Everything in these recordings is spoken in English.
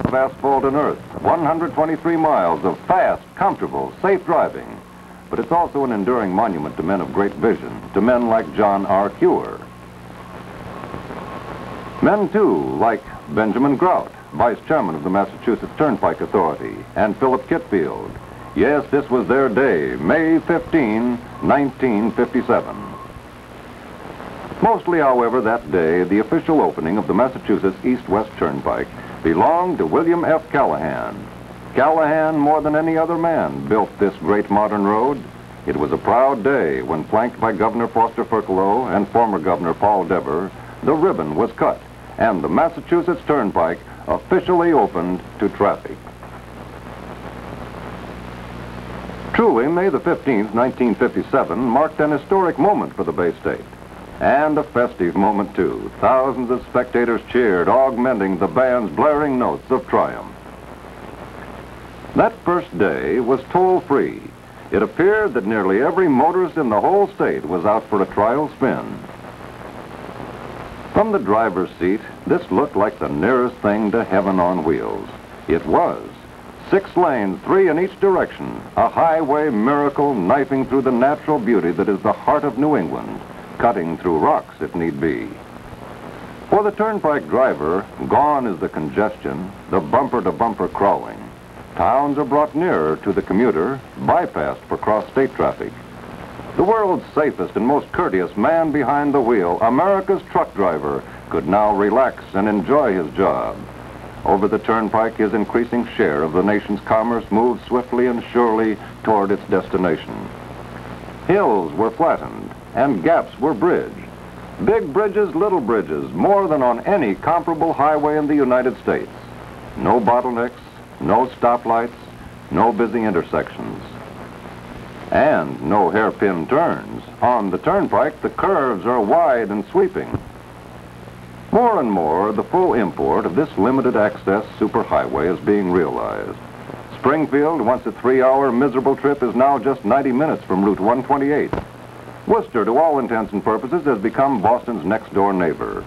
of asphalt and earth, 123 miles of fast, comfortable, safe driving. But it's also an enduring monument to men of great vision, to men like John R. Cure. Men, too, like Benjamin Grout, vice chairman of the Massachusetts Turnpike Authority, and Philip Kitfield. Yes, this was their day, May 15, 1957. Mostly, however, that day, the official opening of the Massachusetts East-West Turnpike belonged to William F. Callahan. Callahan, more than any other man, built this great modern road. It was a proud day when, flanked by Governor Foster Ferkalow and former Governor Paul Dever, the ribbon was cut, and the Massachusetts Turnpike officially opened to traffic. Truly, May the 15th, 1957, marked an historic moment for the Bay State. And a festive moment, too. Thousands of spectators cheered, augmenting the band's blaring notes of triumph. That first day was toll-free. It appeared that nearly every motorist in the whole state was out for a trial spin. From the driver's seat, this looked like the nearest thing to heaven on wheels. It was. 6 lanes, 3 in each direction, a highway miracle knifing through the natural beauty that is the heart of New England, cutting through rocks if need be. For the turnpike driver, gone is the congestion, the bumper-to-bumper crawling. Towns are brought nearer to the commuter, bypassed for cross-state traffic. The world's safest and most courteous man behind the wheel, America's truck driver, could now relax and enjoy his job. Over the turnpike, his increasing share of the nation's commerce moved swiftly and surely toward its destination. Hills were flattened, and gaps were bridged. Big bridges, little bridges, more than on any comparable highway in the United States. No bottlenecks, no stoplights, no busy intersections. And no hairpin turns. On the turnpike, the curves are wide and sweeping. More and more, the full import of this limited access superhighway is being realized. Springfield, once a 3-hour miserable trip, is now just 90 minutes from Route 128. Worcester, to all intents and purposes, has become Boston's next-door neighbor.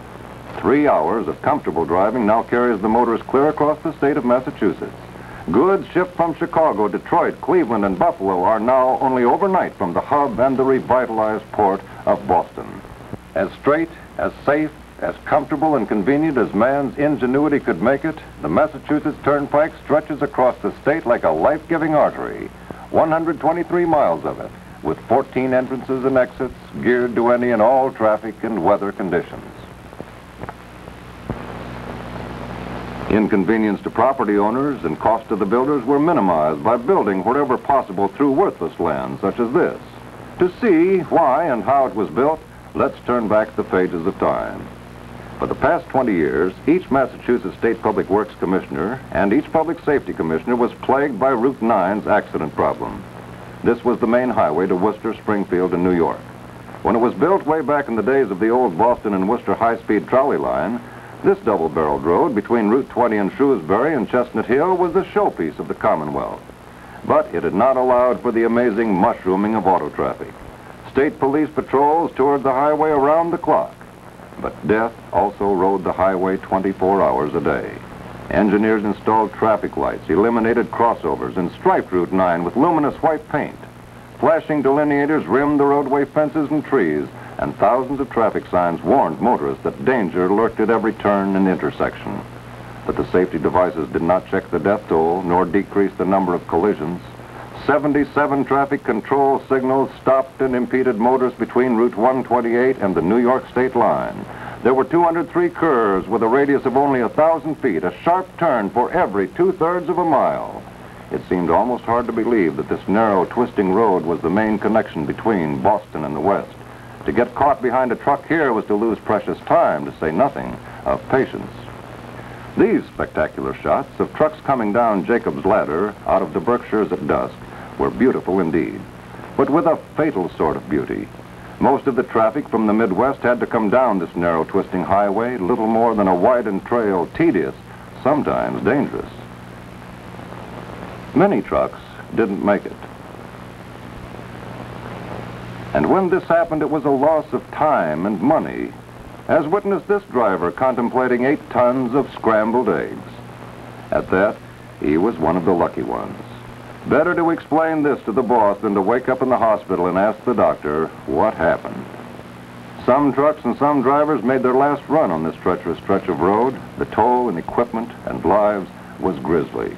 3 hours of comfortable driving now carries the motorist clear across the state of Massachusetts. Goods shipped from Chicago, Detroit, Cleveland, and Buffalo are now only overnight from the hub and the revitalized port of Boston. As straight, as safe, as comfortable and convenient as man's ingenuity could make it, the Massachusetts Turnpike stretches across the state like a life-giving artery, 123 miles of it, with 14 entrances and exits geared to any and all traffic and weather conditions. Inconvenience to property owners and cost to the builders were minimized by building wherever possible through worthless land such as this. To see why and how it was built, let's turn back the pages of time. For the past 20 years, each Massachusetts State Public Works Commissioner and each Public Safety Commissioner was plagued by Route 9's accident problem. This was the main highway to Worcester, Springfield, and New York. When it was built way back in the days of the old Boston and Worcester high-speed trolley line, this double-barreled road between Route 20 and Shrewsbury and Chestnut Hill was the showpiece of the Commonwealth. But it had not allowed for the amazing mushrooming of auto traffic. State police patrols toured the highway around the clock. But death also rode the highway 24 hours a day. Engineers installed traffic lights, eliminated crossovers, and striped Route 9 with luminous white paint. Flashing delineators rimmed the roadway fences and trees, and thousands of traffic signs warned motorists that danger lurked at every turn and intersection. But the safety devices did not check the death toll, nor decrease the number of collisions. 77 traffic control signals stopped and impeded motorists between Route 128 and the New York state line. There were 203 curves with a radius of only 1,000 feet, a sharp turn for every 2/3 of a mile. It seemed almost hard to believe that this narrow, twisting road was the main connection between Boston and the West. To get caught behind a truck here was to lose precious time, to say nothing of patience. These spectacular shots of trucks coming down Jacob's Ladder out of the Berkshires at dusk were beautiful indeed, but with a fatal sort of beauty. Most of the traffic from the Midwest had to come down this narrow, twisting highway, little more than a widened trail, tedious, sometimes dangerous. Many trucks didn't make it. And when this happened, it was a loss of time and money, as witness this driver contemplating 8 tons of scrambled eggs. At that, he was one of the lucky ones. Better to explain this to the boss than to wake up in the hospital and ask the doctor what happened. Some trucks and some drivers made their last run on this treacherous stretch of road. The toll in equipment and lives was grisly.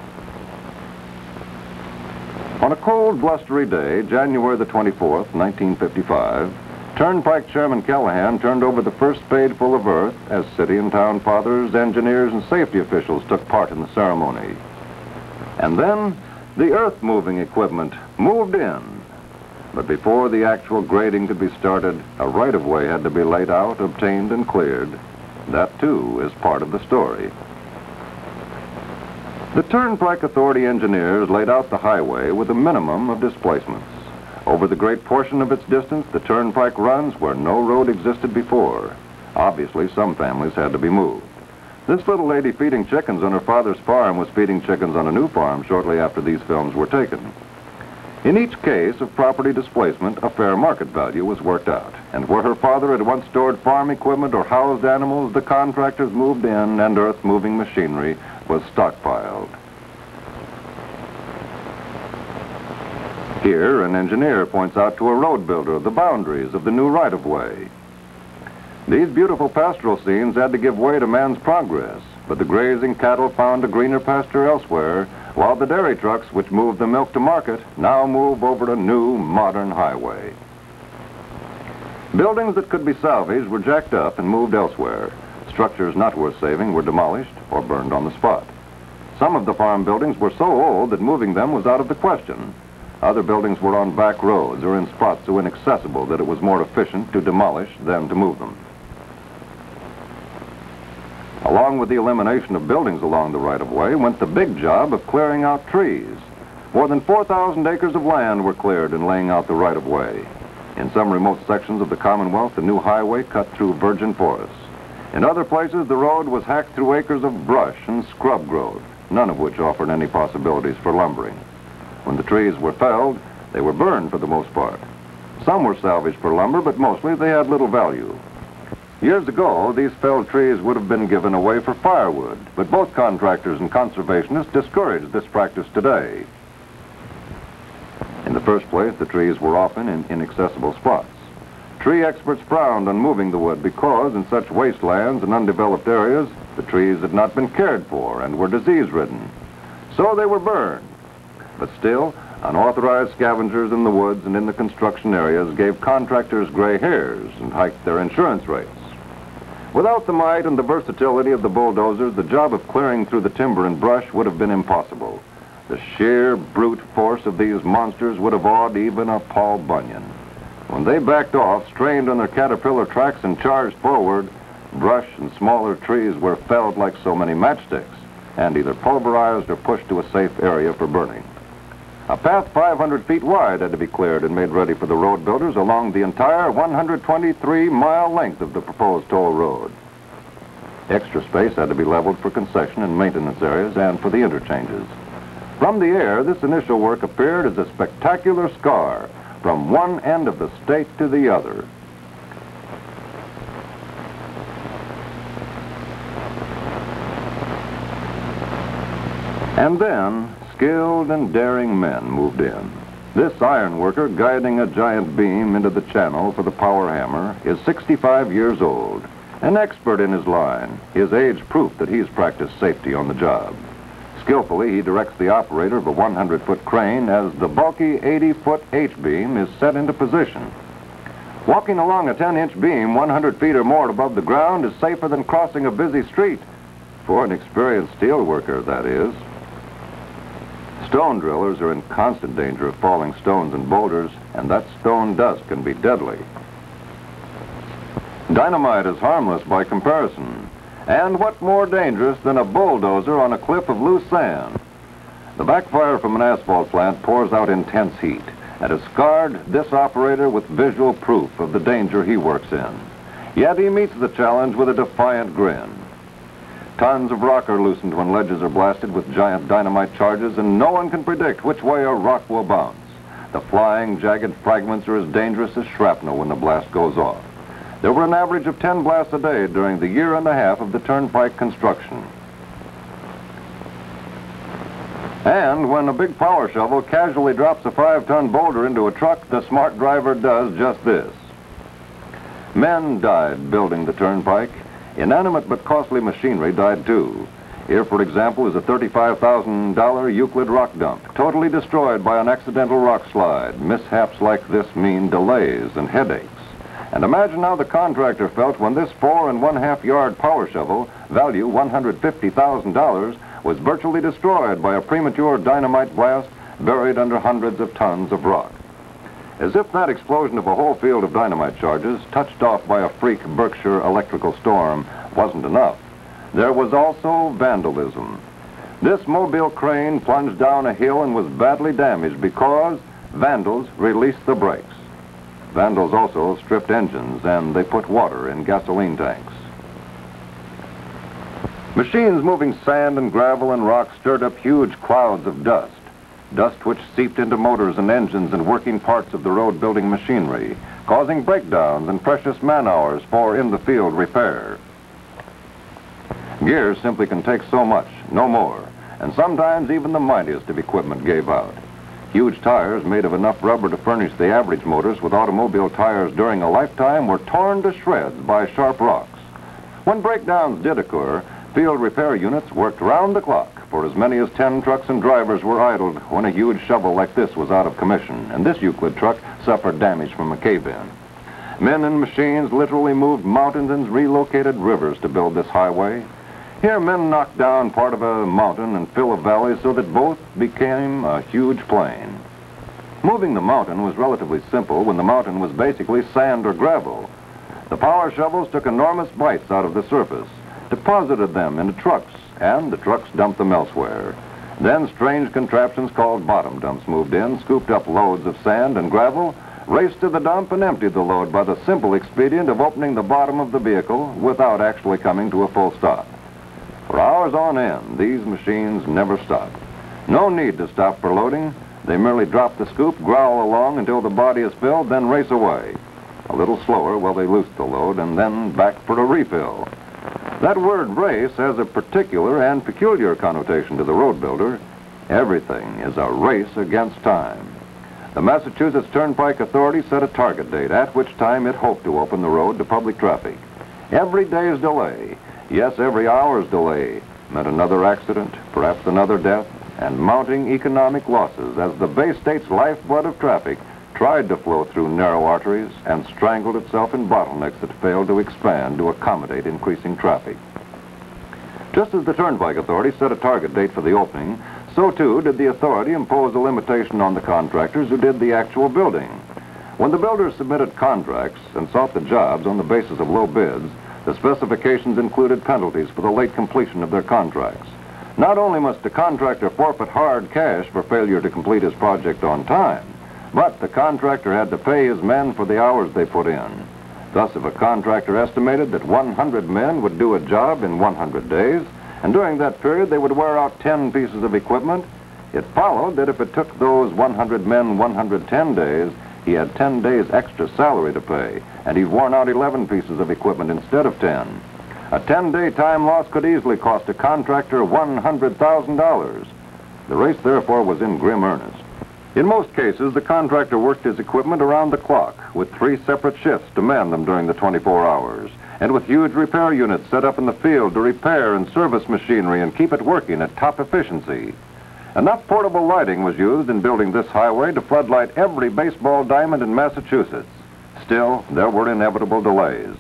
On a cold, blustery day, January the 24th, 1955, Turnpike Chairman Callahan turned over the first spadeful of earth as city and town fathers, engineers, and safety officials took part in the ceremony. And then the earth-moving equipment moved in. But before the actual grading could be started, a right-of-way had to be laid out, obtained, and cleared. That, too, is part of the story. The Turnpike Authority engineers laid out the highway with a minimum of displacements. Over the great portion of its distance, the Turnpike runs where no road existed before. Obviously, some families had to be moved. This little lady feeding chickens on her father's farm was feeding chickens on a new farm shortly after these films were taken. In each case of property displacement, a fair market value was worked out. And where her father had once stored farm equipment or housed animals, the contractors moved in and earth-moving machinery was stockpiled. Here, an engineer points out to a road builder the boundaries of the new right-of-way. These beautiful pastoral scenes had to give way to man's progress, but the grazing cattle found a greener pasture elsewhere, while the dairy trucks, which moved the milk to market, now move over a new, modern highway. Buildings that could be salvaged were jacked up and moved elsewhere. Structures not worth saving were demolished or burned on the spot. Some of the farm buildings were so old that moving them was out of the question. Other buildings were on back roads or in spots so inaccessible that it was more efficient to demolish than to move them. Along with the elimination of buildings along the right-of-way went the big job of clearing out trees. More than 4,000 acres of land were cleared in laying out the right-of-way. In some remote sections of the Commonwealth, the new highway cut through virgin forests. In other places, the road was hacked through acres of brush and scrub growth, none of which offered any possibilities for lumbering. When the trees were felled, they were burned for the most part. Some were salvaged for lumber, but mostly they had little value. Years ago, these felled trees would have been given away for firewood, but both contractors and conservationists discourage this practice today. In the first place, the trees were often in inaccessible spots. Tree experts frowned on moving the wood because, in such wastelands and undeveloped areas, the trees had not been cared for and were disease-ridden. So they were burned. But still, unauthorized scavengers in the woods and in the construction areas gave contractors gray hairs and hiked their insurance rates. Without the might and the versatility of the bulldozers, the job of clearing through the timber and brush would have been impossible. The sheer brute force of these monsters would have awed even a Paul Bunyan. When they backed off, strained on their caterpillar tracks, and charged forward, brush and smaller trees were felled like so many matchsticks, and either pulverized or pushed to a safe area for burning. A path 500 feet wide had to be cleared and made ready for the road builders along the entire 123-mile length of the proposed toll road. Extra space had to be leveled for concession and maintenance areas and for the interchanges. From the air, this initial work appeared as a spectacular scar from one end of the state to the other. And then, skilled and daring men moved in. This iron worker guiding a giant beam into the channel for the power hammer is 65 years old, an expert in his line, his age proof that he's practiced safety on the job. Skillfully, he directs the operator of a 100-foot crane as the bulky 80-foot H-beam is set into position. Walking along a 10-inch beam 100 feet or more above the ground is safer than crossing a busy street, for an experienced steel worker, that is. Stone drillers are in constant danger of falling stones and boulders, and that stone dust can be deadly. Dynamite is harmless by comparison. And what more dangerous than a bulldozer on a cliff of loose sand? The backfire from an asphalt plant pours out intense heat and has scarred this operator with visual proof of the danger he works in. Yet he meets the challenge with a defiant grin. Tons of rock are loosened when ledges are blasted with giant dynamite charges, and no one can predict which way a rock will bounce. The flying, jagged fragments are as dangerous as shrapnel when the blast goes off. There were an average of 10 blasts a day during the year and a half of the Turnpike construction. And when a big power shovel casually drops a 5-ton boulder into a truck, the smart driver does just this. Men died building the Turnpike. Inanimate but costly machinery died too. Here, for example, is a $35,000 Euclid rock dump, totally destroyed by an accidental rock slide. Mishaps like this mean delays and headaches. And imagine how the contractor felt when this 4½ yard power shovel, value $150,000, was virtually destroyed by a premature dynamite blast buried under hundreds of tons of rock. As if that explosion of a whole field of dynamite charges, touched off by a freak Berkshire electrical storm, wasn't enough. There was also vandalism. This mobile crane plunged down a hill and was badly damaged because vandals released the brakes. Vandals also stripped engines, and they put water in gasoline tanks. Machines moving sand and gravel and rock stirred up huge clouds of dust. Dust which seeped into motors and engines and working parts of the road-building machinery, causing breakdowns and precious man-hours for in-the-field repair. Gears simply can take so much, no more, and sometimes even the mightiest of equipment gave out. Huge tires made of enough rubber to furnish the average motors with automobile tires during a lifetime were torn to shreds by sharp rocks. When breakdowns did occur, field repair units worked round the clock, for as many as 10 trucks and drivers were idled when a huge shovel like this was out of commission, and this Euclid truck suffered damage from a cave-in. Men and machines literally moved mountains and relocated rivers to build this highway. Here, men knocked down part of a mountain and fill a valley so that both became a huge plain. Moving the mountain was relatively simple when the mountain was basically sand or gravel. The power shovels took enormous bites out of the surface, deposited them into trucks, and the trucks dumped them elsewhere. Then strange contraptions called bottom dumps moved in, scooped up loads of sand and gravel, raced to the dump, and emptied the load by the simple expedient of opening the bottom of the vehicle without actually coming to a full stop. For hours on end, these machines never stopped. No need to stop for loading. They merely drop the scoop, growl along until the body is filled, then race away. A little slower while they loose the load, and then back for a refill. That word race has a particular and peculiar connotation to the road builder. Everything is a race against time. The Massachusetts Turnpike Authority set a target date at which time it hoped to open the road to public traffic. Every day's delay, yes, every hour's delay, meant another accident, perhaps another death, and mounting economic losses as the Bay State's lifeblood of traffic tried to flow through narrow arteries and strangled itself in bottlenecks that failed to expand to accommodate increasing traffic. Just as the Turnpike Authority set a target date for the opening, so too did the authority impose a limitation on the contractors who did the actual building. When the builders submitted contracts and sought the jobs on the basis of low bids, the specifications included penalties for the late completion of their contracts. Not only must the contractor forfeit hard cash for failure to complete his project on time, but the contractor had to pay his men for the hours they put in. Thus, if a contractor estimated that 100 men would do a job in 100 days, and during that period they would wear out 10 pieces of equipment, it followed that if it took those 100 men 110 days, he had 10 days extra salary to pay, and he'd worn out 11 pieces of equipment instead of 10. A 10-day time loss could easily cost a contractor $100,000. The race, therefore, was in grim earnest. In most cases, the contractor worked his equipment around the clock, with 3 separate shifts to man them during the 24 hours, and with huge repair units set up in the field to repair and service machinery and keep it working at top efficiency. Enough portable lighting was used in building this highway to floodlight every baseball diamond in Massachusetts. Still, there were inevitable delays.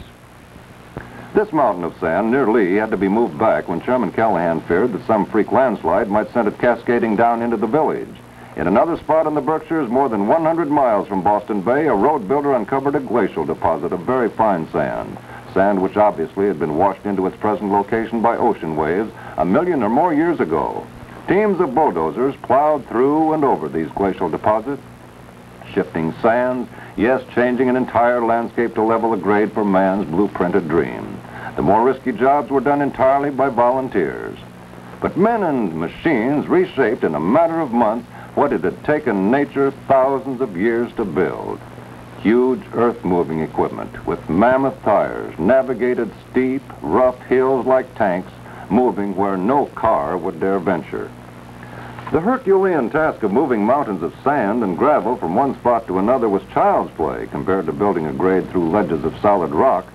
This mountain of sand near Lee had to be moved back when Chairman Callahan feared that some freak landslide might send it cascading down into the village. In another spot in the Berkshires, more than 100 miles from Boston Bay, a road builder uncovered a glacial deposit of very fine sand. Sand which obviously had been washed into its present location by ocean waves 1 million or more years ago. Teams of bulldozers plowed through and over these glacial deposits, shifting sands, yes, changing an entire landscape to level a grade for man's blueprinted dream. The more risky jobs were done entirely by volunteers. But men and machines reshaped in a matter of months what it had taken nature thousands of years to build. Huge earth-moving equipment with mammoth tires navigated steep, rough hills like tanks, moving where no car would dare venture. The Herculean task of moving mountains of sand and gravel from one spot to another was child's play compared to building a grade through ledges of solid rock.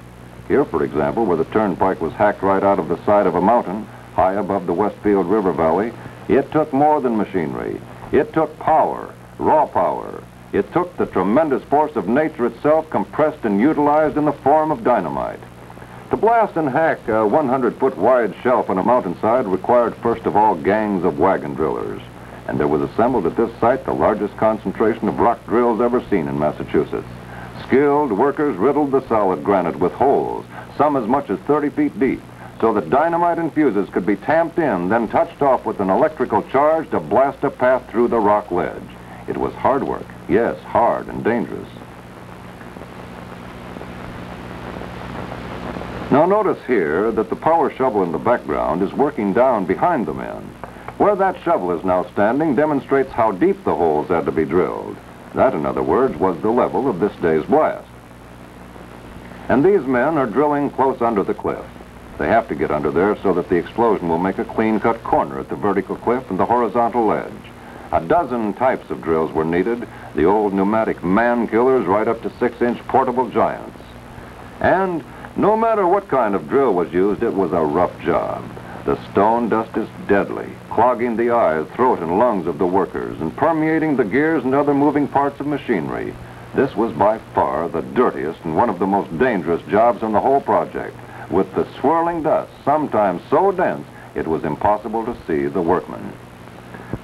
Here, for example, where the Turnpike was hacked right out of the side of a mountain, high above the Westfield River Valley, it took more than machinery. It took power, raw power. It took the tremendous force of nature itself compressed and utilized in the form of dynamite. To blast and hack a 100-foot wide shelf on a mountainside required first of all gangs of wagon drillers. And there was assembled at this site the largest concentration of rock drills ever seen in Massachusetts. Skilled workers riddled the solid granite with holes, some as much as 30 feet deep, so that dynamite and fuses could be tamped in, then touched off with an electrical charge to blast a path through the rock ledge. It was hard work, yes, hard and dangerous. Now notice here that the power shovel in the background is working down behind the men. Where that shovel is now standing demonstrates how deep the holes had to be drilled. That, in other words, was the level of this day's blast. And these men are drilling close under the cliff. They have to get under there so that the explosion will make a clean-cut corner at the vertical cliff and the horizontal ledge. A dozen types of drills were needed, the old pneumatic man-killers right up to 6-inch portable giants. And no matter what kind of drill was used, it was a rough job. The stone dust is deadly, clogging the eyes, throat, and lungs of the workers, and permeating the gears and other moving parts of machinery. This was by far the dirtiest and one of the most dangerous jobs on the whole project, with the swirling dust sometimes so dense it was impossible to see the workmen.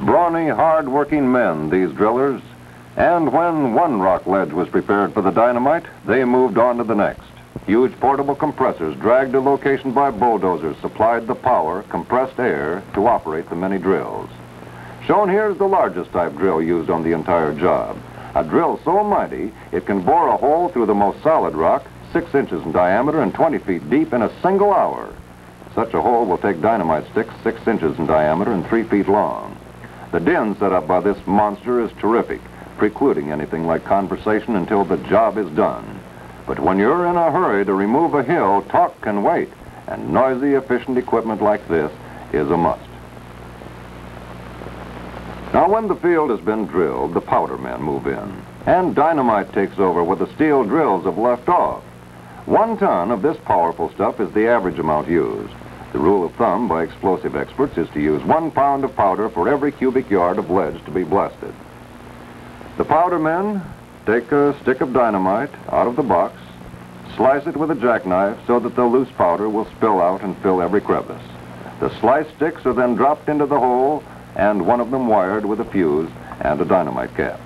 Brawny, hard-working men, these drillers, and when one rock ledge was prepared for the dynamite, they moved on to the next. Huge portable compressors dragged to location by bulldozers supplied the power, compressed air, to operate the many drills. Shown here is the largest type drill used on the entire job. A drill so mighty, it can bore a hole through the most solid rock, 6 inches in diameter and 20 feet deep in a single hour. Such a hole will take dynamite sticks 6 inches in diameter and 3 feet long. The din set up by this monster is terrific, precluding anything like conversation until the job is done. But when you're in a hurry to remove a hill, talk can wait, and noisy, efficient equipment like this is a must. Now, when the field has been drilled, the powder men move in, and dynamite takes over where the steel drills have left off. 1 ton of this powerful stuff is the average amount used. The rule of thumb by explosive experts is to use 1 pound of powder for every cubic yard of ledge to be blasted. The powder men take a stick of dynamite out of the box, slice it with a jackknife so that the loose powder will spill out and fill every crevice. The sliced sticks are then dropped into the hole, and one of them wired with a fuse and a dynamite cap.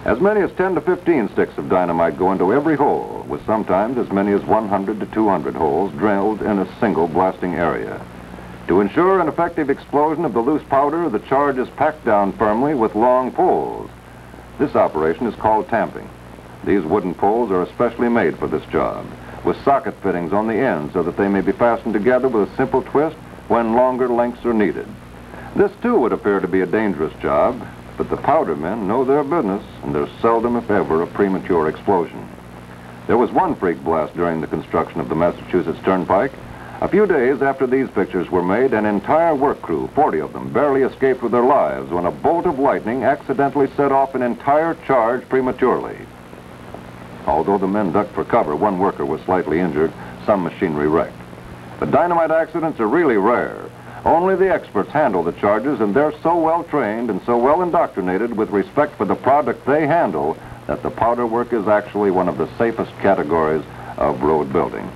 As many as 10 to 15 sticks of dynamite go into every hole, with sometimes as many as 100 to 200 holes drilled in a single blasting area. To ensure an effective explosion of the loose powder, the charge is packed down firmly with long poles. This operation is called tamping. These wooden poles are especially made for this job, with socket fittings on the end so that they may be fastened together with a simple twist when longer lengths are needed. This, too, would appear to be a dangerous job, but the powder men know their business, and there's seldom, if ever, a premature explosion. There was one freak blast during the construction of the Massachusetts Turnpike. A few days after these pictures were made, an entire work crew, 40 of them, barely escaped with their lives when a bolt of lightning accidentally set off an entire charge prematurely. Although the men ducked for cover, one worker was slightly injured, some machinery wrecked. But dynamite accidents are really rare. Only the experts handle the charges, and they're so well trained and so well indoctrinated with respect for the product they handle that the powder work is actually one of the safest categories of road building.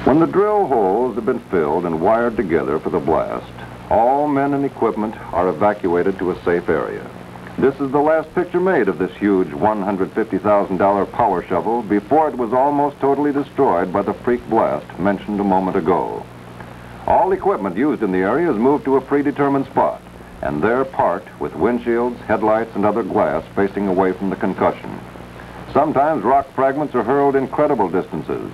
When the drill holes have been filled and wired together for the blast, all men and equipment are evacuated to a safe area. This is the last picture made of this huge $150,000 power shovel before it was almost totally destroyed by the freak blast mentioned a moment ago. All equipment used in the area is moved to a predetermined spot, and there parked with windshields, headlights, and other glass facing away from the concussion. Sometimes rock fragments are hurled incredible distances.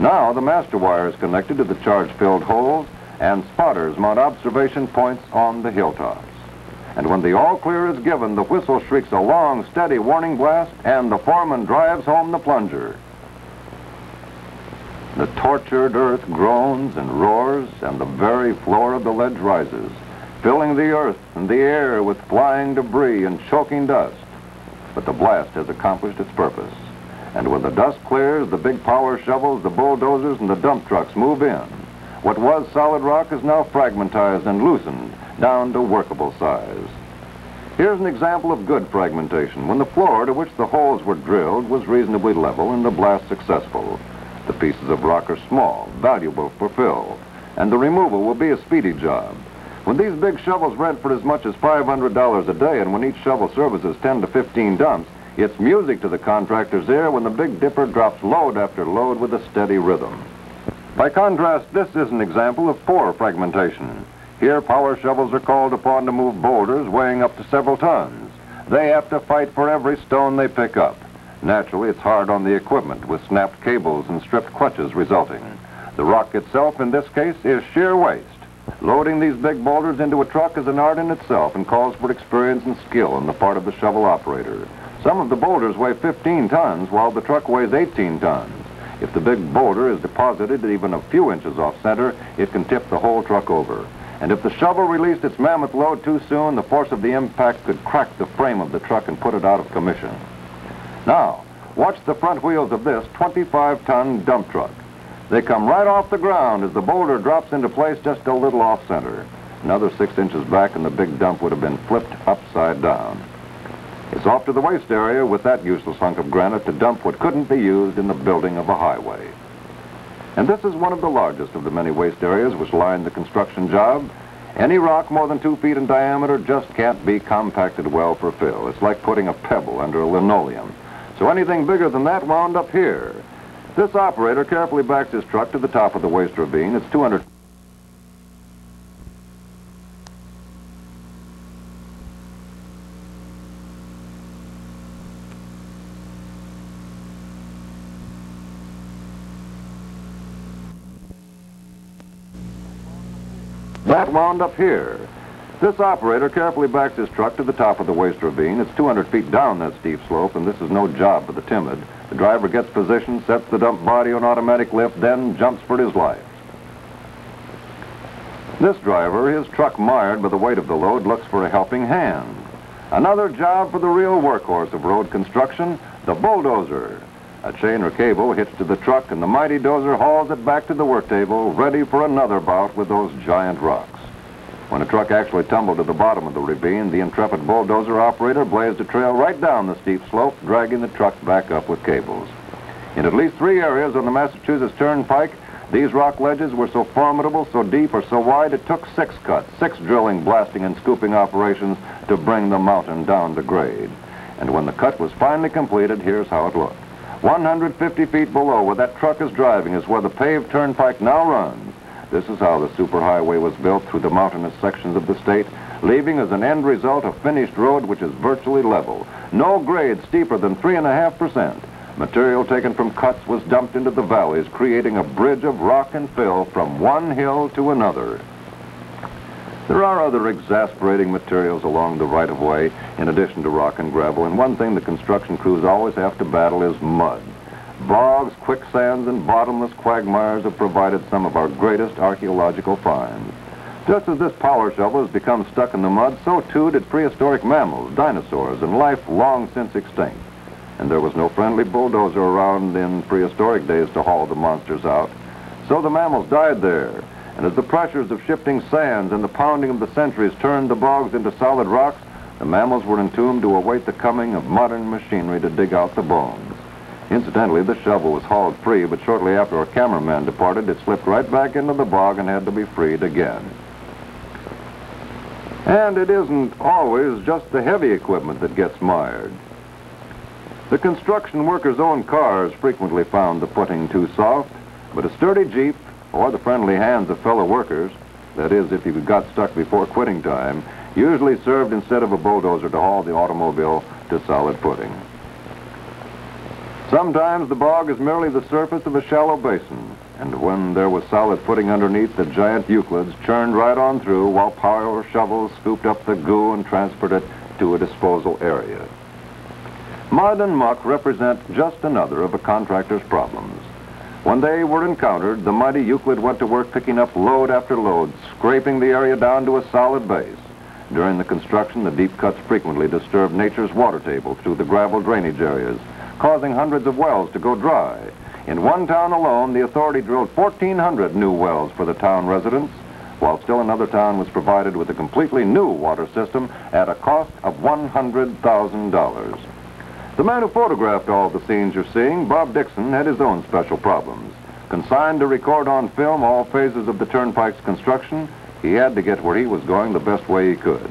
Now the master wire is connected to the charge-filled holes, and spotters mount observation points on the hilltops. And when the all-clear is given, the whistle shrieks a long, steady warning blast, and the foreman drives home the plunger. The tortured earth groans and roars, and the very floor of the ledge rises, filling the earth and the air with flying debris and choking dust. But the blast has accomplished its purpose. And when the dust clears, the big power shovels, the bulldozers, and the dump trucks move in. What was solid rock is now fragmentized and loosened down to workable size. Here's an example of good fragmentation, when the floor to which the holes were drilled was reasonably level and the blast successful. The pieces of rock are small, valuable for fill, and the removal will be a speedy job. When these big shovels rent for as much as $500 a day, and when each shovel services 10 to 15 dumps, it's music to the contractor's ear when the Big Dipper drops load after load with a steady rhythm. By contrast, this is an example of poor fragmentation. Here, power shovels are called upon to move boulders weighing up to several tons. They have to fight for every stone they pick up. Naturally, it's hard on the equipment, with snapped cables and stripped clutches resulting. The rock itself, in this case, is sheer waste. Loading these big boulders into a truck is an art in itself and calls for experience and skill on the part of the shovel operator. Some of the boulders weigh 15 tons, while the truck weighs 18 tons. If the big boulder is deposited even a few inches off center, it can tip the whole truck over. And if the shovel released its mammoth load too soon, the force of the impact could crack the frame of the truck and put it out of commission. Now, watch the front wheels of this 25-ton dump truck. They come right off the ground as the boulder drops into place just a little off center. Another 6 inches back and the big dump would have been flipped upside down. It's off to the waste area with that useless hunk of granite to dump what couldn't be used in the building of a highway. And this is one of the largest of the many waste areas which line the construction job. Any rock more than 2 feet in diameter just can't be compacted well for fill. It's like putting a pebble under a linoleum. So anything bigger than that wound up here. This operator carefully backs his truck to the top of the waste ravine. It's 200. That wound up here. This operator carefully backs his truck to the top of the waste ravine. It's 200 feet down that steep slope, and this is no job for the timid. The driver gets positioned, sets the dump body on automatic lift, then jumps for his life. This driver, his truck mired by the weight of the load, looks for a helping hand. Another job for the real workhorse of road construction, the bulldozer. A chain or cable hitched to the truck, and the mighty dozer hauls it back to the work table, ready for another bout with those giant rocks. When a truck actually tumbled to the bottom of the ravine, the intrepid bulldozer operator blazed a trail right down the steep slope, dragging the truck back up with cables. In at least 3 areas on the Massachusetts Turnpike, these rock ledges were so formidable, so deep, or so wide, it took 6 cuts, 6 drilling, blasting, and scooping operations to bring the mountain down to grade. And when the cut was finally completed, here's how it looked. 150 feet below where that truck is driving is where the paved turnpike now runs. This is how the superhighway was built through the mountainous sections of the state, leaving as an end result a finished road which is virtually level. No grade steeper than 3.5%. Material taken from cuts was dumped into the valleys, creating a bridge of rock and fill from one hill to another. There are other exasperating materials along the right-of-way, in addition to rock and gravel, and one thing the construction crews always have to battle is mud. Bogs, quicksands, and bottomless quagmires have provided some of our greatest archaeological finds. Just as this power shovel has become stuck in the mud, so too did prehistoric mammals, dinosaurs, and life long since extinct. And there was no friendly bulldozer around in prehistoric days to haul the monsters out. So the mammals died there. And as the pressures of shifting sands and the pounding of the centuries turned the bogs into solid rocks, the mammals were entombed to await the coming of modern machinery to dig out the bones. Incidentally, the shovel was hauled free, but shortly after our cameraman departed, it slipped right back into the bog and had to be freed again. And it isn't always just the heavy equipment that gets mired. The construction workers' own cars frequently found the footing too soft, but a sturdy Jeep, or the friendly hands of fellow workers, that is, if you got stuck before quitting time, usually served instead of a bulldozer to haul the automobile to solid footing. Sometimes the bog is merely the surface of a shallow basin, and when there was solid footing underneath, the giant Euclids churned right on through while power shovels scooped up the goo and transferred it to a disposal area. Mud and muck represent just another of a contractor's problems. When they were encountered, the mighty Euclid went to work picking up load after load, scraping the area down to a solid base. During the construction, the deep cuts frequently disturbed nature's water table through the gravel drainage areas, causing hundreds of wells to go dry. In one town alone, the authority drilled 1,400 new wells for the town residents, while still another town was provided with a completely new water system at a cost of $100,000. The man who photographed all the scenes you're seeing, Bob Dixon, had his own special problems. Consigned to record on film all phases of the Turnpike's construction, he had to get where he was going the best way he could.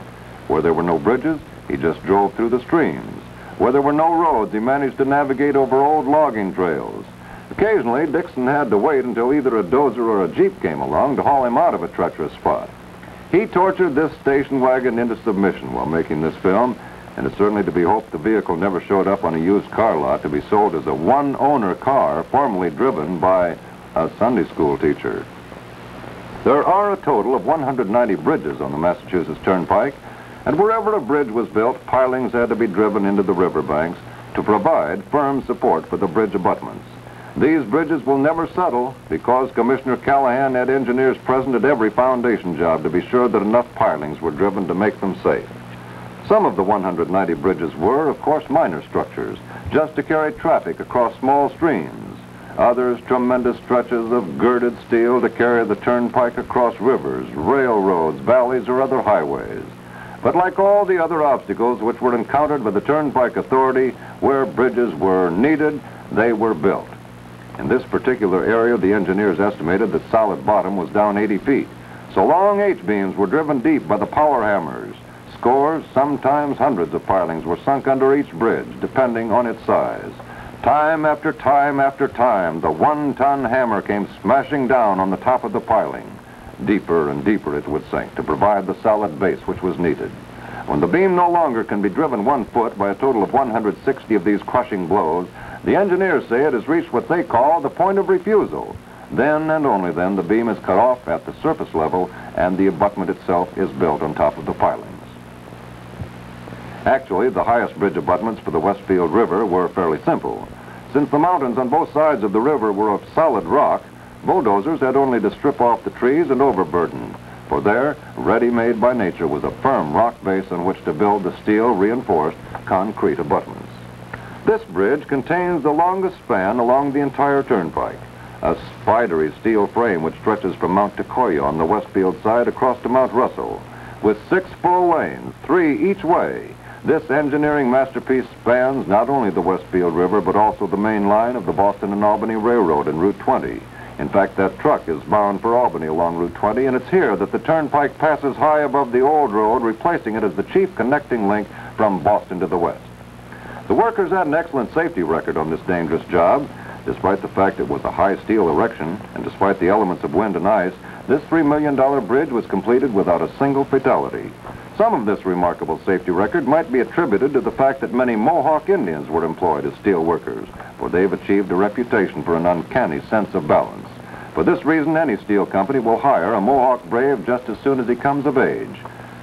Where there were no bridges, he just drove through the streams. Where there were no roads, he managed to navigate over old logging trails. Occasionally, Dixon had to wait until either a dozer or a jeep came along to haul him out of a treacherous spot. He tortured this station wagon into submission while making this film, and it's certainly to be hoped the vehicle never showed up on a used car lot to be sold as a one-owner car formerly driven by a Sunday school teacher. There are a total of 190 bridges on the Massachusetts Turnpike, and wherever a bridge was built, pilings had to be driven into the riverbanks to provide firm support for the bridge abutments. These bridges will never settle because Commissioner Callahan had engineers present at every foundation job to be sure that enough pilings were driven to make them safe. Some of the 190 bridges were, of course, minor structures, just to carry traffic across small streams. Others, tremendous stretches of girded steel to carry the turnpike across rivers, railroads, valleys, or other highways. But like all the other obstacles which were encountered by the Turnpike Authority, where bridges were needed, they were built. In this particular area, the engineers estimated that solid bottom was down 80 feet. So long H-beams were driven deep by the power hammers. Scores, sometimes hundreds of pilings were sunk under each bridge, depending on its size. Time after time after time, the one-ton hammer came smashing down on the top of the piling. Deeper and deeper it would sink to provide the solid base which was needed. When the beam no longer can be driven 1 foot by a total of 160 of these crushing blows, the engineers say it has reached what they call the point of refusal. Then and only then the beam is cut off at the surface level and the abutment itself is built on top of the pilings. Actually, the highest bridge abutments for the Westfield River were fairly simple. Since the mountains on both sides of the river were of solid rock, bulldozers had only to strip off the trees and overburden. For there, ready-made by nature, was a firm rock base on which to build the steel-reinforced concrete abutments. This bridge contains the longest span along the entire turnpike, a spidery steel frame which stretches from Mount Tecoya on the Westfield side across to Mount Russell. With 6 full lanes, 3 each way, this engineering masterpiece spans not only the Westfield River, but also the main line of the Boston and Albany Railroad and Route 20. In fact, that truck is bound for Albany along Route 20, and it's here that the turnpike passes high above the old road, replacing it as the chief connecting link from Boston to the west. The workers had an excellent safety record on this dangerous job. Despite the fact it was a high steel erection, and despite the elements of wind and ice, this $3 million bridge was completed without a single fatality. Some of this remarkable safety record might be attributed to the fact that many Mohawk Indians were employed as steel workers, for they've achieved a reputation for an uncanny sense of balance. For this reason, any steel company will hire a Mohawk brave just as soon as he comes of age.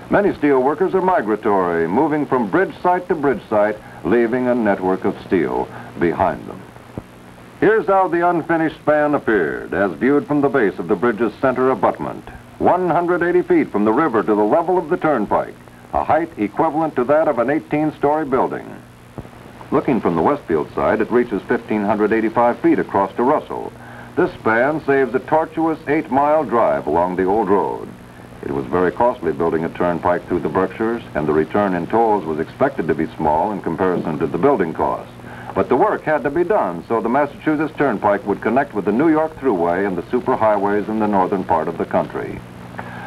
Many steel workers are migratory, moving from bridge site to bridge site, leaving a network of steel behind them. Here's how the unfinished span appeared, as viewed from the base of the bridge's center abutment. 180 feet from the river to the level of the turnpike, a height equivalent to that of an 18-story building. Looking from the Westfield side, it reaches 1,585 feet across to Russell. This span saves a tortuous 8-mile drive along the old road. It was very costly building a turnpike through the Berkshires, and the return in tolls was expected to be small in comparison to the building costs. But the work had to be done, so the Massachusetts Turnpike would connect with the New York Thruway and the superhighways in the northern part of the country.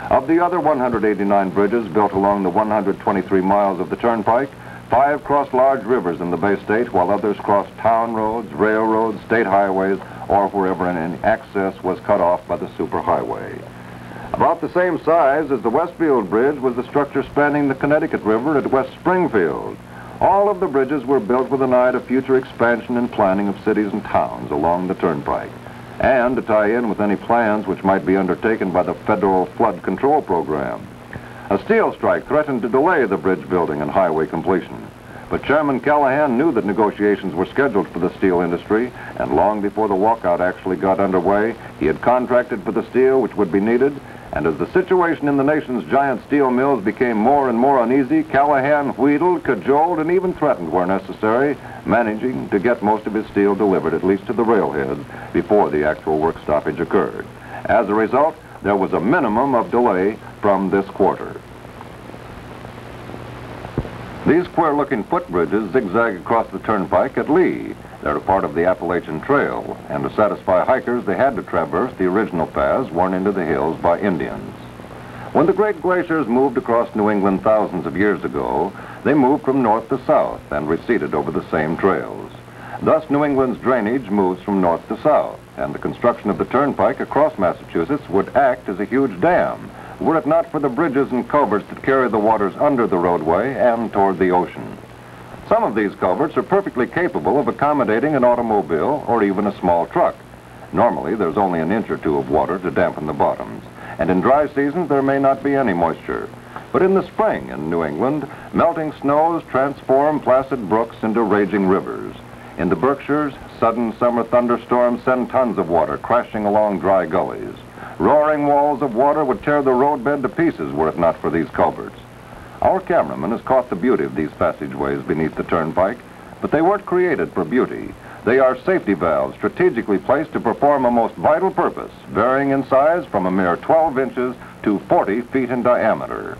Of the other 189 bridges built along the 123 miles of the Turnpike, 5 crossed large rivers in the Bay State, while others crossed town roads, railroads, state highways, or wherever any access was cut off by the superhighway. About the same size as the Westfield Bridge was the structure spanning the Connecticut River at West Springfield. All of the bridges were built with an eye to future expansion and planning of cities and towns along the Turnpike, and to tie in with any plans which might be undertaken by the federal flood control program. A steel strike threatened to delay the bridge building and highway completion, But Chairman Callahan knew that negotiations were scheduled for the steel industry, and long before the walkout actually got underway, he had contracted for the steel which would be needed. And as the situation in the nation's giant steel mills became more and more uneasy, Callahan wheedled, cajoled, and even threatened where necessary, managing to get most of his steel delivered, at least to the railheads, before the actual work stoppage occurred. As a result, there was a minimum of delay from this quarter. These queer-looking footbridges zigzag across the Turnpike at Lee. They're a part of the Appalachian Trail, and to satisfy hikers, they had to traverse the original paths worn into the hills by Indians. When the great glaciers moved across New England thousands of years ago, they moved from north to south and receded over the same trails. Thus, New England's drainage moves from north to south, and the construction of the Turnpike across Massachusetts would act as a huge dam, were it not for the bridges and culverts that carry the waters under the roadway and toward the ocean. Some of these culverts are perfectly capable of accommodating an automobile or even a small truck. Normally, there's only an inch or two of water to dampen the bottoms, and in dry seasons there may not be any moisture. But in the spring in New England, melting snows transform placid brooks into raging rivers. In the Berkshires, sudden summer thunderstorms send tons of water crashing along dry gullies. Roaring walls of water would tear the roadbed to pieces were it not for these culverts. Our cameraman has caught the beauty of these passageways beneath the Turnpike, but they weren't created for beauty. They are safety valves strategically placed to perform a most vital purpose, varying in size from a mere 12 inches to 40 feet in diameter.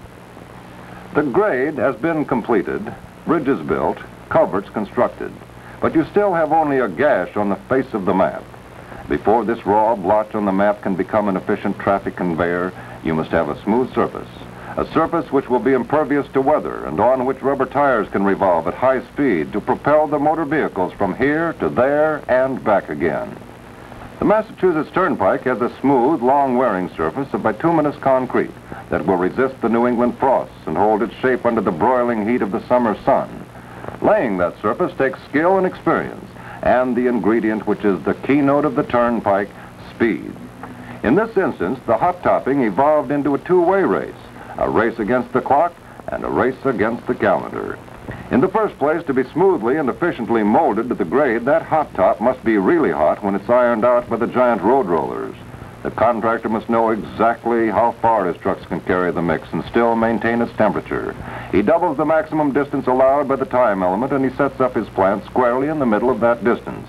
The grade has been completed, bridges built, culverts constructed, but you still have only a gash on the face of the map. Before this raw blotch on the map can become an efficient traffic conveyor, you must have a smooth surface. A surface which will be impervious to weather and on which rubber tires can revolve at high speed to propel the motor vehicles from here to there and back again. The Massachusetts Turnpike has a smooth, long-wearing surface of bituminous concrete that will resist the New England frosts and hold its shape under the broiling heat of the summer sun. Laying that surface takes skill and experience, and the ingredient which is the keynote of the Turnpike, speed. In this instance, the hot topping evolved into a two-way race, a race against the clock and a race against the calendar. In the first place, to be smoothly and efficiently molded to the grade, that hot top must be really hot when it's ironed out by the giant road rollers. The contractor must know exactly how far his trucks can carry the mix and still maintain its temperature. He doubles the maximum distance allowed by the time element, and he sets up his plant squarely in the middle of that distance.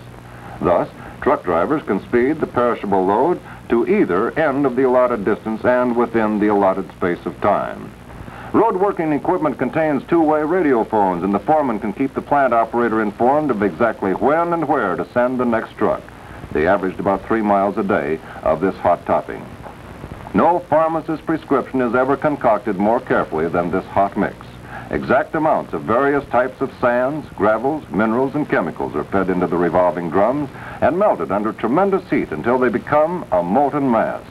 Thus, truck drivers can speed the perishable load to either end of the allotted distance and within the allotted space of time. Road working equipment contains two-way radio phones, and the foreman can keep the plant operator informed of exactly when and where to send the next truck. They averaged about 3 miles a day of this hot topping. No pharmacist's prescription is ever concocted more carefully than this hot mix. Exact amounts of various types of sands, gravels, minerals, and chemicals are fed into the revolving drums and melted under tremendous heat until they become a molten mass.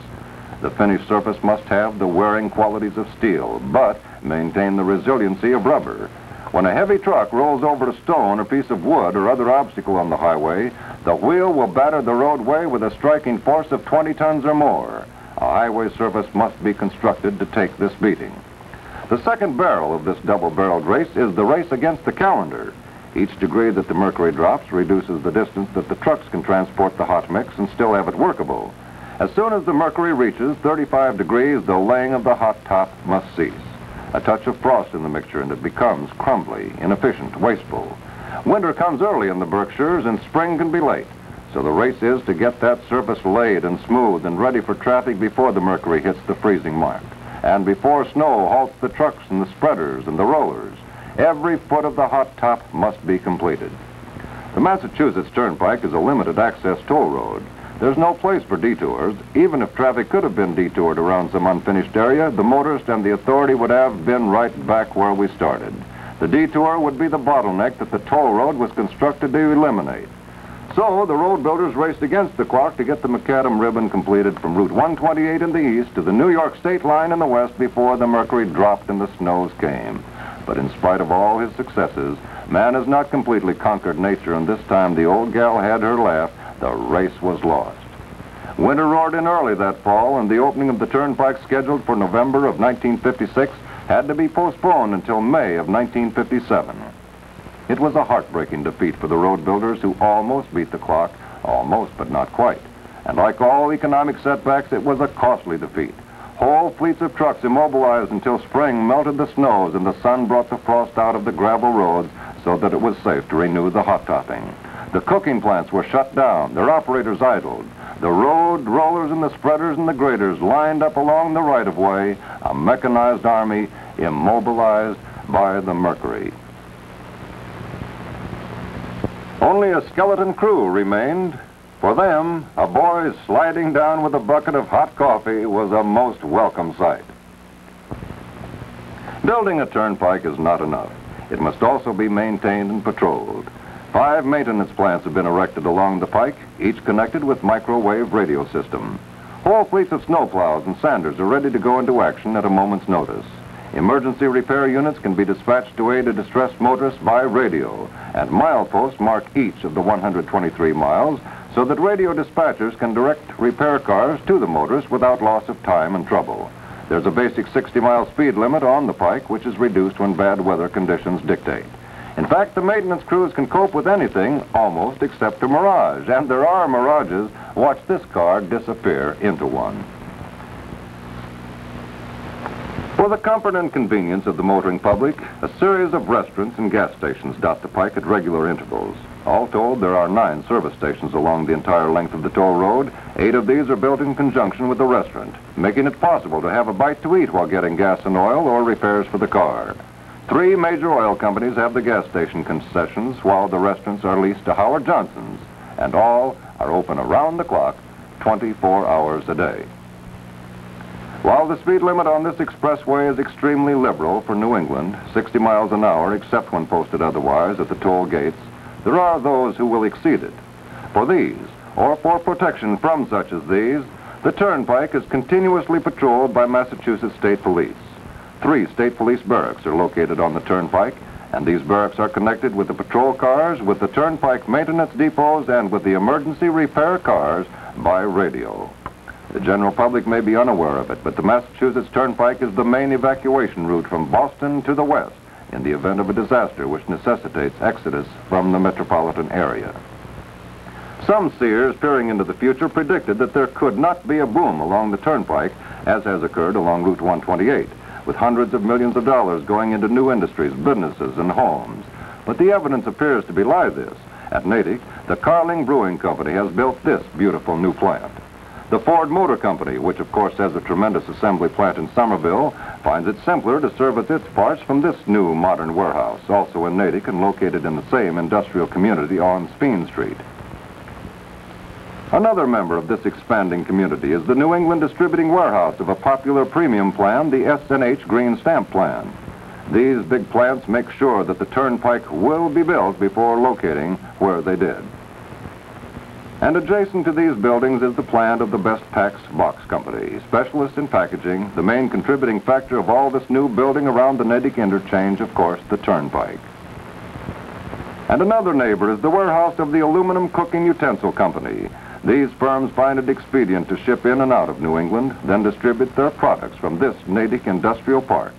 The finished surface must have the wearing qualities of steel, but maintain the resiliency of rubber. When a heavy truck rolls over a stone or piece of wood or other obstacle on the highway, the wheel will batter the roadway with a striking force of 20 tons or more. A highway surface must be constructed to take this beating. The second barrel of this double-barreled race is the race against the calendar. Each degree that the mercury drops reduces the distance that the trucks can transport the hot mix and still have it workable. As soon as the mercury reaches 35 degrees, the laying of the hot top must cease. A touch of frost in the mixture and it becomes crumbly, inefficient, wasteful. Winter comes early in the Berkshires and spring can be late. So the race is to get that surface laid and smooth and ready for traffic before the mercury hits the freezing mark, and before snow halts the trucks and the spreaders and the rollers. Every foot of the hot top must be completed. The Massachusetts Turnpike is a limited access toll road. There's no place for detours. Even if traffic could have been detoured around some unfinished area, the motorist and the authority would have been right back where we started. The detour would be the bottleneck that the toll road was constructed to eliminate. So the road builders raced against the clock to get the macadam ribbon completed from Route 128 in the east to the New York state line in the west before the mercury dropped and the snows came. But in spite of all his successes, man has not completely conquered nature, and this time the old gal had her laugh. The race was lost. Winter roared in early that fall, and the opening of the Turnpike, scheduled for November of 1956, had to be postponed until May of 1957. It was a heartbreaking defeat for the road builders who almost beat the clock, almost but not quite. And like all economic setbacks, it was a costly defeat. Whole fleets of trucks immobilized until spring melted the snows and the sun brought the frost out of the gravel roads so that it was safe to renew the hot topping. The cooking plants were shut down, their operators idled. The road rollers and the spreaders and the graders lined up along the right-of-way, a mechanized army immobilized by the mercury. Only a skeleton crew remained. For them, a boy sliding down with a bucket of hot coffee was a most welcome sight. Building a turnpike is not enough. It must also be maintained and patrolled. 5 maintenance plants have been erected along the pike, each connected with microwave radio system. Whole fleets of snowplows and sanders are ready to go into action at a moment's notice. Emergency repair units can be dispatched to aid a distressed motorist by radio, and mileposts mark each of the 123 miles so that radio dispatchers can direct repair cars to the motorist without loss of time and trouble. There's a basic 60-mile speed limit on the pike, which is reduced when bad weather conditions dictate. In fact, the maintenance crews can cope with anything almost except a mirage, and there are mirages. Watch this car disappear into one. For the comfort and convenience of the motoring public, a series of restaurants and gas stations dot the pike at regular intervals. All told, there are 9 service stations along the entire length of the toll road. 8 of these are built in conjunction with the restaurant, making it possible to have a bite to eat while getting gas and oil or repairs for the car. 3 major oil companies have the gas station concessions, while the restaurants are leased to Howard Johnson's, and all are open around the clock, 24 hours a day. While the speed limit on this expressway is extremely liberal for New England, 60 miles an hour except when posted otherwise at the toll gates, there are those who will exceed it. For these, or for protection from such as these, the Turnpike is continuously patrolled by Massachusetts State Police. 3 state police barracks are located on the Turnpike, and these barracks are connected with the patrol cars, with the Turnpike maintenance depots, and with the emergency repair cars by radio. The general public may be unaware of it, but the Massachusetts Turnpike is the main evacuation route from Boston to the west in the event of a disaster which necessitates exodus from the metropolitan area. Some seers peering into the future predicted that there could not be a boom along the Turnpike, as has occurred along Route 128, with hundreds of millions of dollars going into new industries, businesses, and homes. But the evidence appears to belie this. At Natick, the Carling Brewing Company has built this beautiful new plant. The Ford Motor Company, which of course has a tremendous assembly plant in Somerville, finds it simpler to service its parts from this new modern warehouse, also in Natick and located in the same industrial community on Speen Street. Another member of this expanding community is the New England distributing warehouse of a popular premium plan, the S&H Green Stamp Plan. These big plants make sure that the Turnpike will be built before locating where they did. And adjacent to these buildings is the plant of the Best Packs Box Company, specialist in packaging, the main contributing factor of all this new building around the Natick interchange, of course, the Turnpike. And another neighbor is the warehouse of the Aluminum Cooking Utensil Company. These firms find it expedient to ship in and out of New England, then distribute their products from this Natick Industrial Park.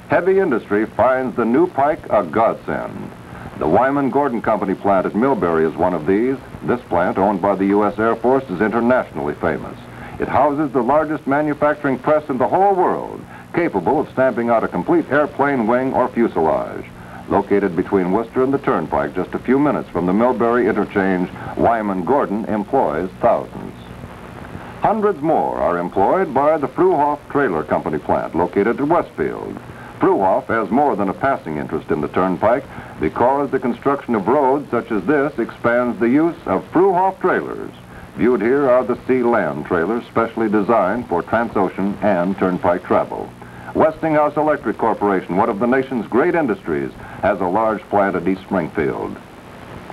Heavy industry finds the new pike a godsend. The Wyman Gordon Company plant at Millbury is one of these. This plant, owned by the U.S. Air Force, is internationally famous. It houses the largest manufacturing press in the whole world, capable of stamping out a complete airplane wing or fuselage. Located between Worcester and the Turnpike, just a few minutes from the Millbury interchange, Wyman Gordon employs thousands. Hundreds more are employed by the Fruhoff Trailer Company plant, located at Westfield. Fruhoff has more than a passing interest in the Turnpike because the construction of roads such as this expands the use of Fruhoff trailers. Viewed here are the sea-land trailers specially designed for transocean and Turnpike travel. Westinghouse Electric Corporation, one of the nation's great industries, has a large plant at East Springfield.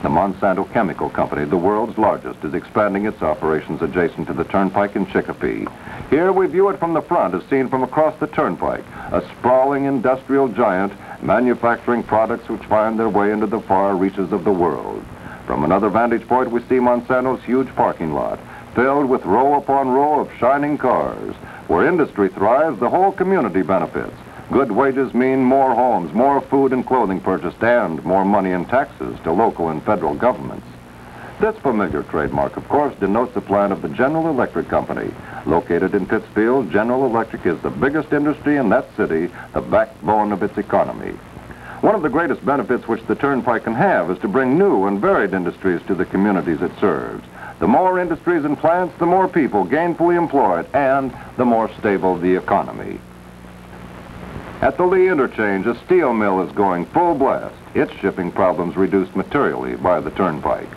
The Monsanto Chemical Company, the world's largest, is expanding its operations adjacent to the Turnpike in Chicopee. Here we view it from the front as seen from across the Turnpike, a sprawling industrial giant manufacturing products which find their way into the far reaches of the world. From another vantage point, we see Monsanto's huge parking lot, filled with row upon row of shining cars. Where industry thrives, the whole community benefits. Good wages mean more homes, more food and clothing purchased, and more money in taxes to local and federal governments. This familiar trademark, of course, denotes the plant of the General Electric Company. Located in Pittsfield, General Electric is the biggest industry in that city, the backbone of its economy. One of the greatest benefits which the Turnpike can have is to bring new and varied industries to the communities it serves. The more industries and plants, the more people gainfully employed, and the more stable the economy. At the Lee Interchange, a steel mill is going full blast, its shipping problems reduced materially by the Turnpike.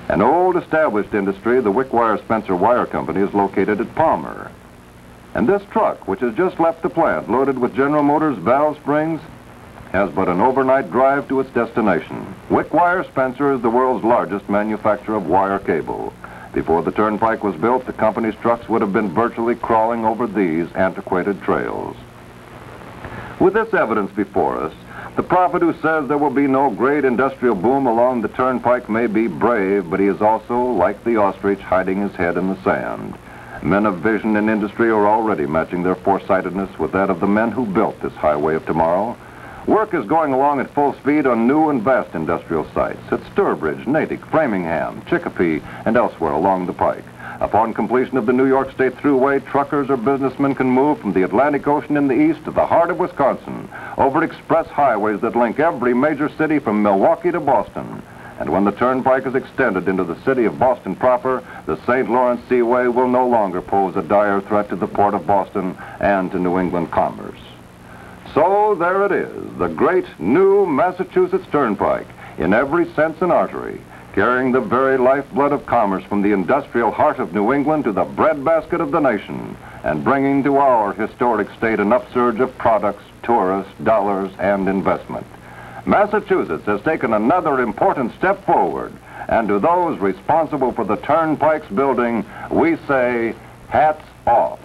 An old established industry, the Wickwire Spencer Wire Company, is located at Palmer. And this truck, which has just left the plant loaded with General Motors valve springs, has but an overnight drive to its destination. Wickwire Spencer is the world's largest manufacturer of wire cable. Before the Turnpike was built, the company's trucks would have been virtually crawling over these antiquated trails. With this evidence before us, the prophet who says there will be no great industrial boom along the Turnpike may be brave, but he is also like the ostrich hiding his head in the sand. Men of vision and industry are already matching their foresightedness with that of the men who built this highway of tomorrow. Work is going along at full speed on new and vast industrial sites at Sturbridge, Natick, Framingham, Chicopee, and elsewhere along the pike. Upon completion of the New York State Thruway, truckers or businessmen can move from the Atlantic Ocean in the east to the heart of Wisconsin, over express highways that link every major city from Milwaukee to Boston. And when the Turnpike is extended into the city of Boston proper, the St. Lawrence Seaway will no longer pose a dire threat to the port of Boston and to New England commerce. So there it is, the great new Massachusetts Turnpike, in every sense an artery, carrying the very lifeblood of commerce from the industrial heart of New England to the breadbasket of the nation, and bringing to our historic state an upsurge of products, tourists, dollars, and investment. Massachusetts has taken another important step forward, and to those responsible for the Turnpike's building, we say, hats off.